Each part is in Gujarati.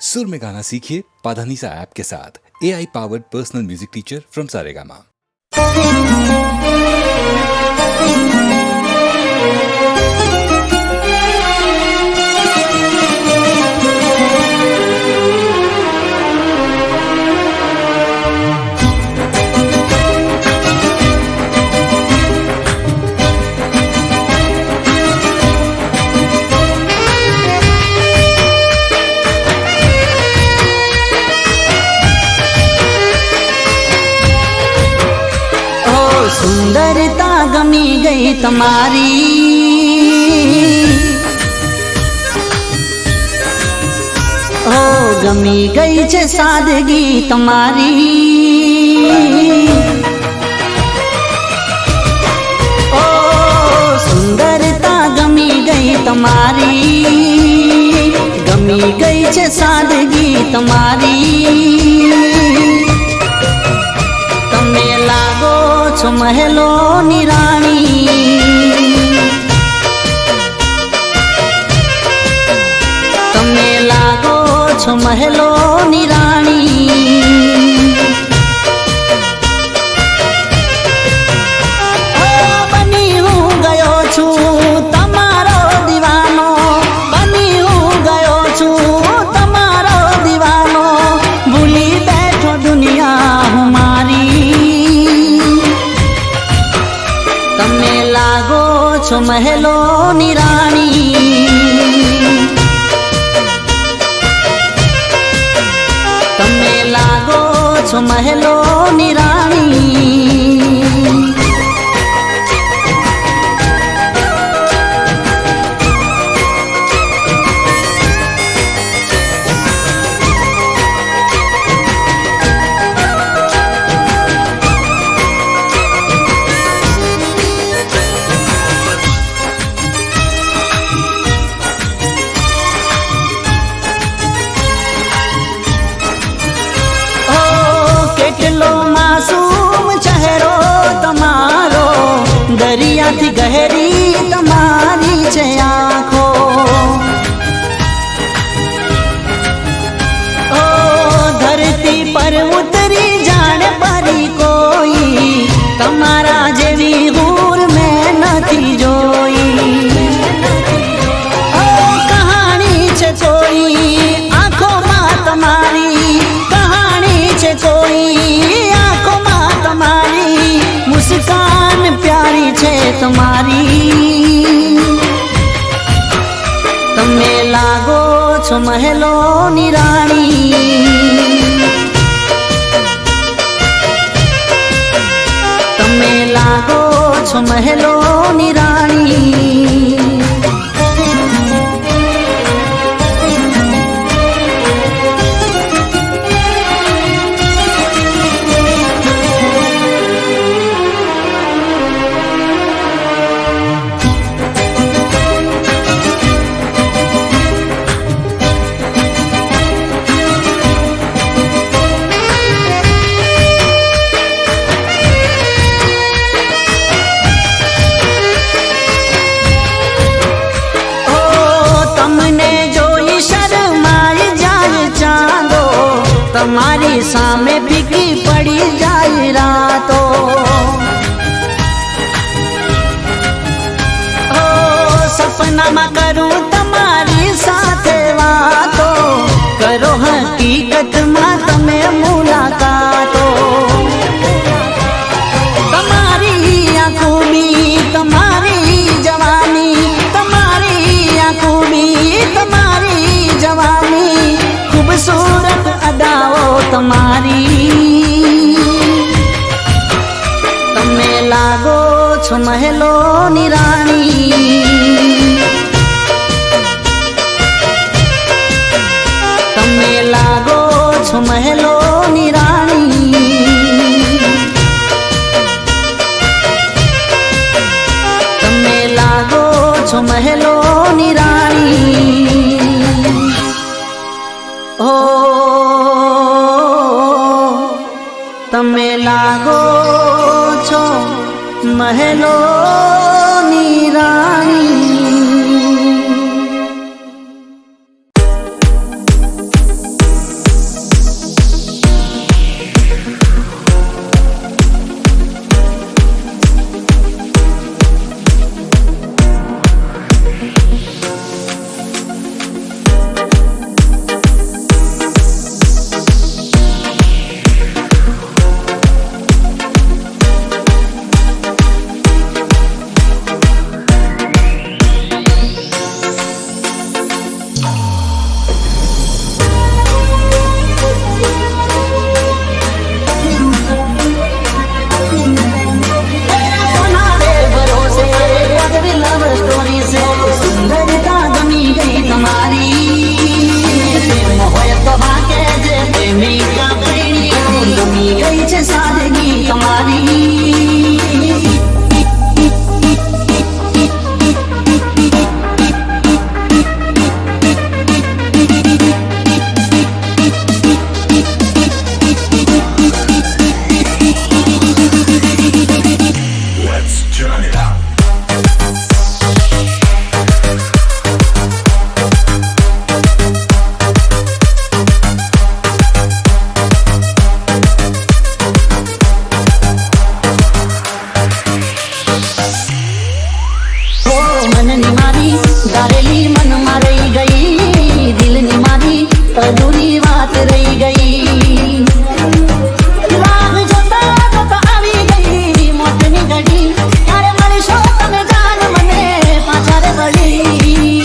सुर में गाना सीखिए पाधानीसा ऐप के साथ। AI powered personal music teacher from Saregama. सुंदरता गमी गई तुम्हारी, ओ गमी गई छे सादगी तुम्हारी। ओ सुंदरता गमी गई तुम्हारी, गमी गई छे सादगी तुम्हारी। तमे लागो छो महलो नी राणी, तमे लागो छो महलो नी राणी। बनी हूँ गयो छू तमारो दीवानो, बनी हूँ गयो छू तमारो दीवानो। भूली बैठो दुनिया हमारी, तमे लागो छो महलो नी राणी। तमे लागो छो महलो नी राणी। કેટલો માસૂમ ચહેરો તમારો, દરિયાથી ગહેરી તમારી છે આંખો। ઓ ધરતી પર ઉતરી જાણે પરી કોઈ, તમારા જેવી હૂર મેં નથી જોઈ। ઓ કહાણી છે કોઈ આંખોમાં તમારી, कहानी छे कोई आँखों में तुम्हारी। मुस्कान प्यारी छे तुम्हारी, तमे लागो छो महलो नी राणी। तमे लागो छो महलो नी राणी। તમારી સામે ફીકી પડી જાય રાતો। ઓ સપનામાં કરું તમારી સાથે વાતો, કરો હકીકતમાં તમે મુલાકાતો। તમારી આ ખૂબી તમારી જવાની, તમારી આ ખૂબી તમારી જવાની। खूबसूरत अदाओ तुम्हारी, तमे लागो छो महलो नी राणी। तमे लागो छो महलो नी राणी। तमे लागो छो महलो नी राणी। ओ तमे लागो छो महलो नी राणी। અધૂરી વાત રહી ગઈ. રાહ જોતા જોતા આવી ગઈ મોતની ઘડી. ક્યારે મળશો તમે જાન મને પાછા રે વળી.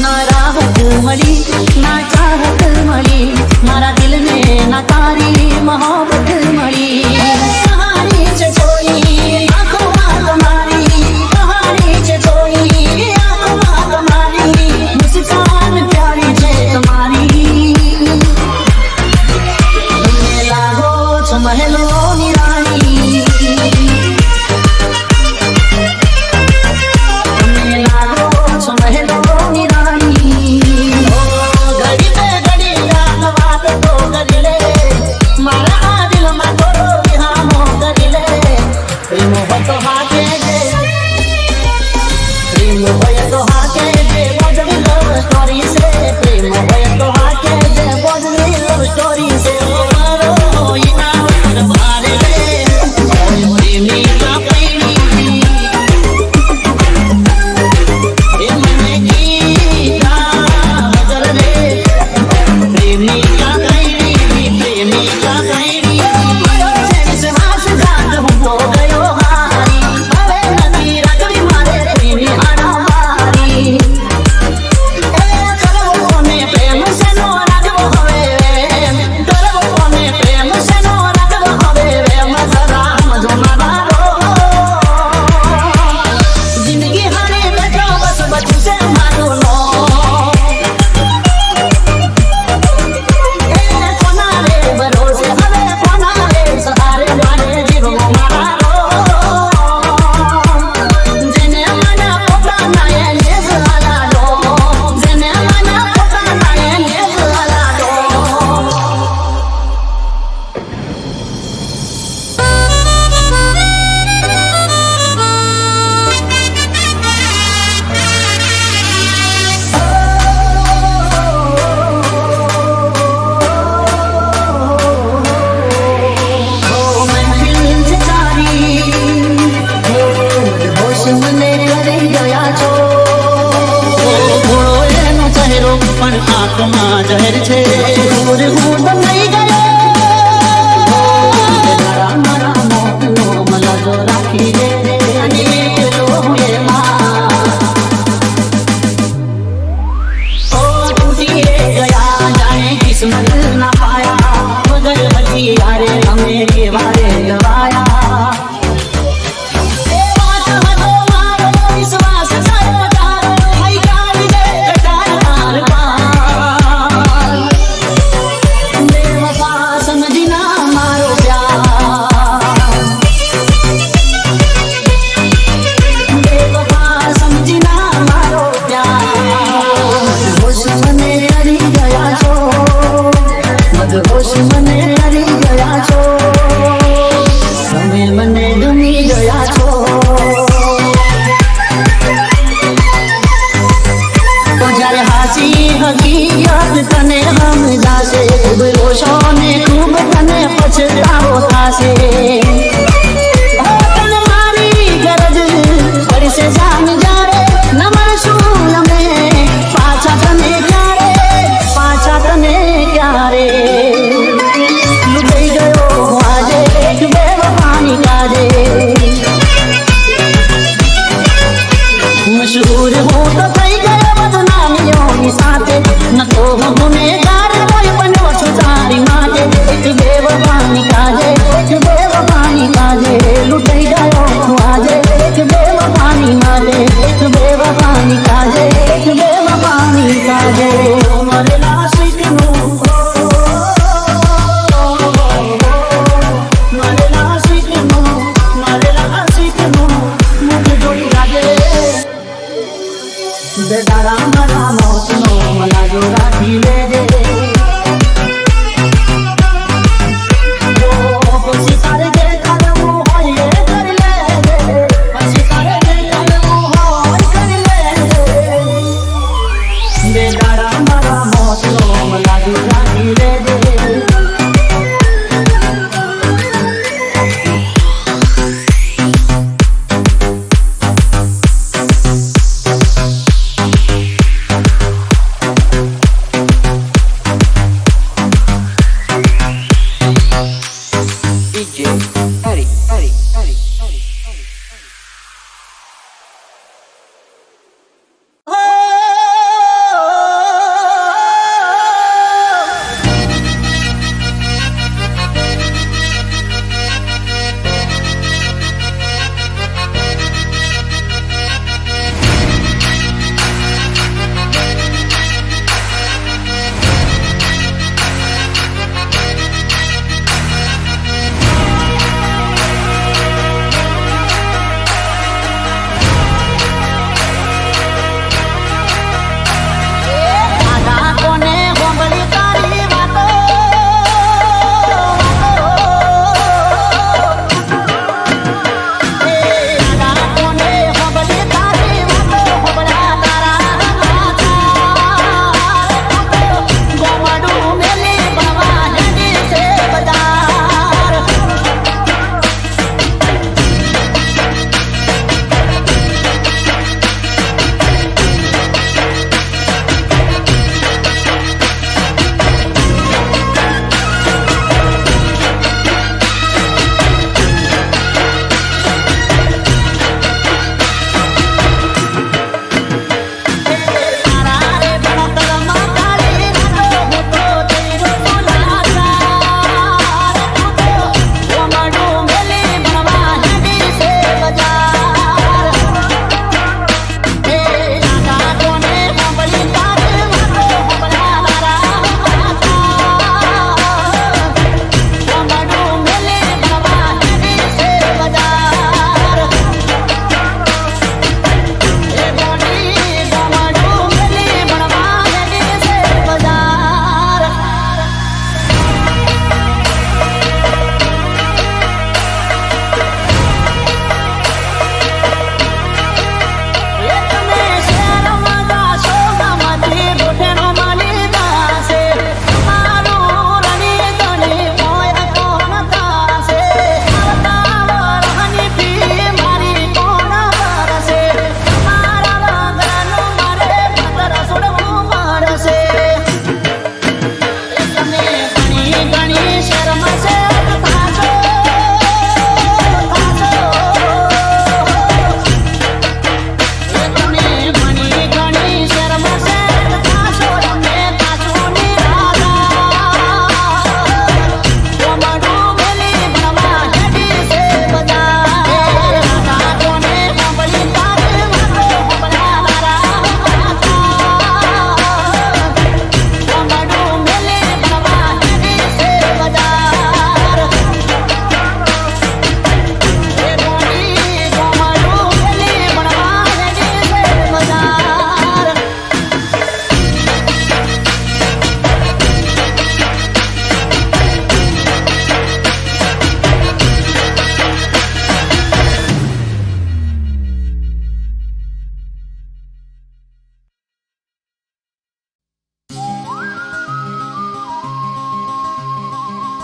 ના રાહત મળી ના ચાહત મળી, મારા દિલને ના તારી મોહબ્બત મળી. કહાની છે કોઈ આંખોમાં તમારી, કહાની છે કોઈ આંખોમાં તમારી, મુસ્કાન પ્યારી છે તમારી. તમે લાગો છો મહેલોની રાણી, તમે લાગો છો મહેલોની રાણી. ઘડી બે ઘડી રાત વાત તો કરી લે, મારા આ દિલમાં થોડો વિહામો કરી લે. પ્રેમ હોય તો હાકે જે, પ્રેમ હોય તો હાકે જે, બોજની લવ સ્ટોરી છે. પ્રેમ હોય તો હાકે જે, બોજની લવ સ્ટોરી છે. મારો ઈના ભારે રે પ્રેમી કા પૈણી, એ મને ગીતા બદલ રે પ્રેમી કા પૈણી, પ્રેમી કા પૈણી. મારો છે વિશ્વાસ જાત હું તો ગયો હારી, હવે નથી રાખવી મારે તેની હાડામારી. એ કરવો કોને પ્રેમ શેનો રાખવો હવે વેમ, કરવો કોને પ્રેમ શેનો રાખવો હવે વેમ. જરા સમજો મારો જિંદગી હારી બેઠો બસ બચું છે મારું નામ. એ કોના રે ભરોસે હવે કોના રે સહારે મારે જીવવો મારો. જેને માના પોતાના એને જ હલાડો, જેને માના પોતાના એને જ હલાડો. ઓ મહેફિલ છે તારી, હોશ મને કરી ગયા છો. ઘોડો એનો ચહેરો પણ આંખમાં જહેર છે. દૂર હું તો નહીં ગયો, મારા મોતનો મલાજો રાખી દે. અને પેલો હું એમાં ઓ તૂટી ગયા જાણે કિસ્મત ના પાયા. મગર હજી યારે અમે કેવા રે ગવાયા. એ વાત હતો મારો વિશ્વાસ થયો તારો, હઈ કાઢી દે કટાર પાર. બેવફા સમજી ના મારો પ્યાર, બેવફા સમજી ના મારો પ્યાર. હોશ મને હરી ગયા છો, મદહોશ મને હરી ગયા છો. તમે મને ગમી ગયા છો. તો જ્યારે હાચી હકીકત તને સમજાશે, બોલશો ને ખૂબ તને પછતાવો થાશે. તને મારી ગરજ પડશે જાન જ્યારે, ન મળશું અમે પાછા તને ક્યારે, પાછા તને ક્યારે. લૂંટાઈ ગયો હું આજે એક બેવફાની કાજે. મશહૂર હું તો થઈ ગયો બદનામીઓની સાથે, ન તો હું ગુનેગાર કોઈ બન્યો છું તારી માટે. એક બેવફાની કાજે, એક બેવફાની કાજે. લૂંટાઈ ગયો હું આજે એક બેવફાની માટે, એક બેવફાની કાજે, એક બેવફાની કાજે. મરેલા શીખનું, મરેલા શીખનું, મરેલા શીખનું મુખ જોઈ લાગે. બેટારા મારા મોતનો મલાજો રાખી લે.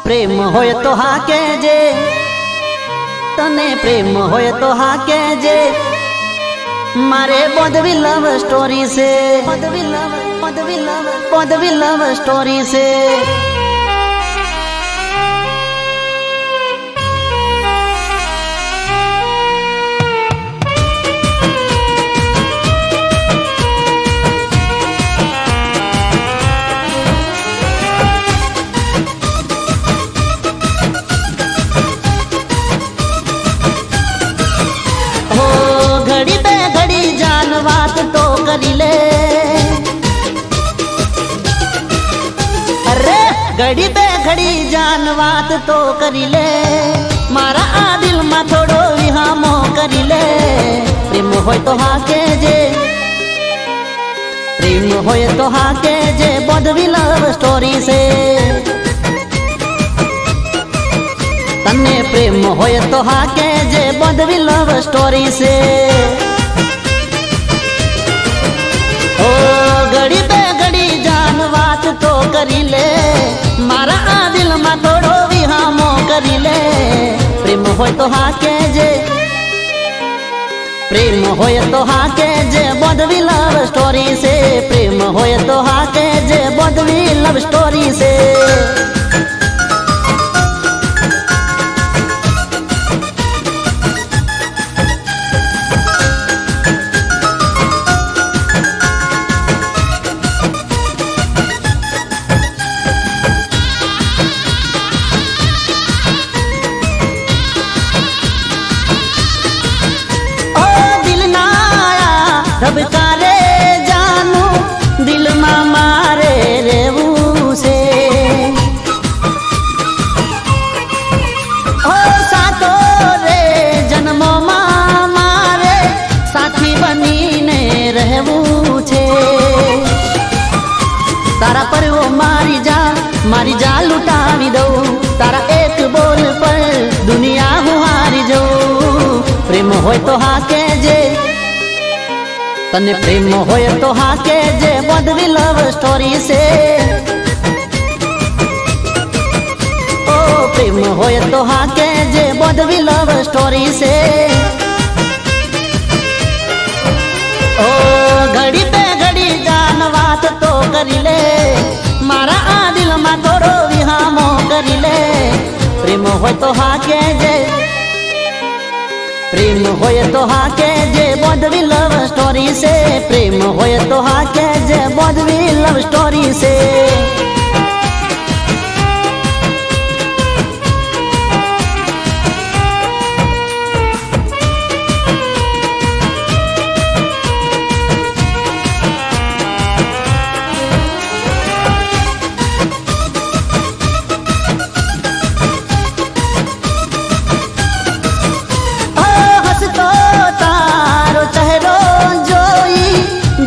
પ્રેમ હોય તો હા કહેજે, તને પ્રેમ હોય તો હા કહેજે, મારે બોધવી લવ સ્ટોરી છે, બોધવી લવ સ્ટોરી છે. ઘડી બે ઘડી જાન વાત તો કરી લે, અરે ઘડી બે ઘડી જાન વાત તો કરી લે, મારા આ દિલમાં થોડો વિહામો કરી લે. પ્રેમ હોય તો હા કહેજે, પ્રેમ હોય તો હા કહેજે, બોધવી લવ સ્ટોરી છે. તને પ્રેમ હોય તો હા કહેજે, બોધવી લવ સ્ટોરી છે. ઓ ઘડી બે ઘડી જાન વાત તો કરી લે, મારા આ દિલમાં થોડો વિહામો કરી લે. પ્રેમ હોય તો હા કહેજે, પ્રેમ હોય તો હા કહેજે, બોધવી લવ સ્ટોરી છે. પ્રેમ હોય તો હા કહેજે, બોધવી લવ સ્ટોરી છે. ધબકારે જાનું દિલમાં મારે રહેવું છે, ઓ સાતો રે જન્મોમાં મારે સાથી બનીને રહેવું છે. તારા પર મારી જા લૂંટાવી દઉં, તારા એક બોલ પર દુનિયા હું હારી જઉં. પ્રેમ હોય તો હા કહેજે, તને પ્રેમ હોય તો હા કહેજે, બોધવી લવ સ્ટોરી છે. ઓ પ્રેમ હોય તો હા કહેજે, બોધવી લવ સ્ટોરી છે. ઓ ઘડી બે ઘડી જાન વાત તો કરી લે, મારા આ દિલમાં થોડો વિહામો કરી લે. પ્રેમ હોય તો હા કહેજે, પ્રેમ હોય તો હા કહેજે, બોધવી લવ સ્ટોરી છે. પ્રેમ હોય તો હા કહેજે, બોધવી લવ સ્ટોરી છે.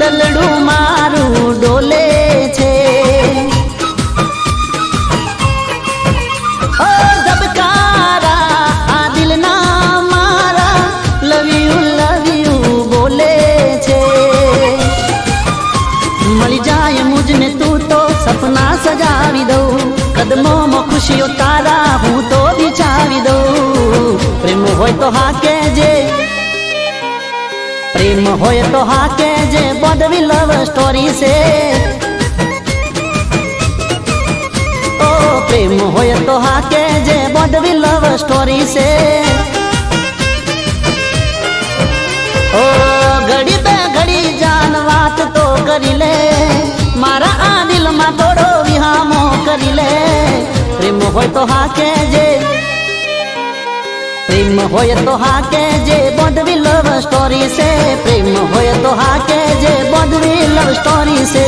દલડું મારું ડોલે છે, ઓ ધબકારા આ દિલના મારા લવ યુ બોલે છે. મળી જાય મુજને તું તો સપના સજાવી દઉં, કદમોમાં ખુશીઓ તારા હું તો બિછાવી દઉં. પ્રેમ હોય તો હા કહેજે, પ્રેમ હોય તો હા કહેજે, બોધવી લવ સ્ટોરી છે. ઓ પ્રેમ હોય તો હા કહેજે, બોધવી લવ સ્ટોરી છે. ઓ ઘડી બે ઘડી જાન વાત તો કરી લે, મારા આ દિલમાં થોડો વિહામો કરી લે. પ્રેમ હોય તો હા કહેજે, પ્રેમ હોય તો હા કહેજે, બોધવી લવ સ્ટોરી છે. પ્રેમ હોય તો હા કહેજે, બોધવી લવ સ્ટોરી છે.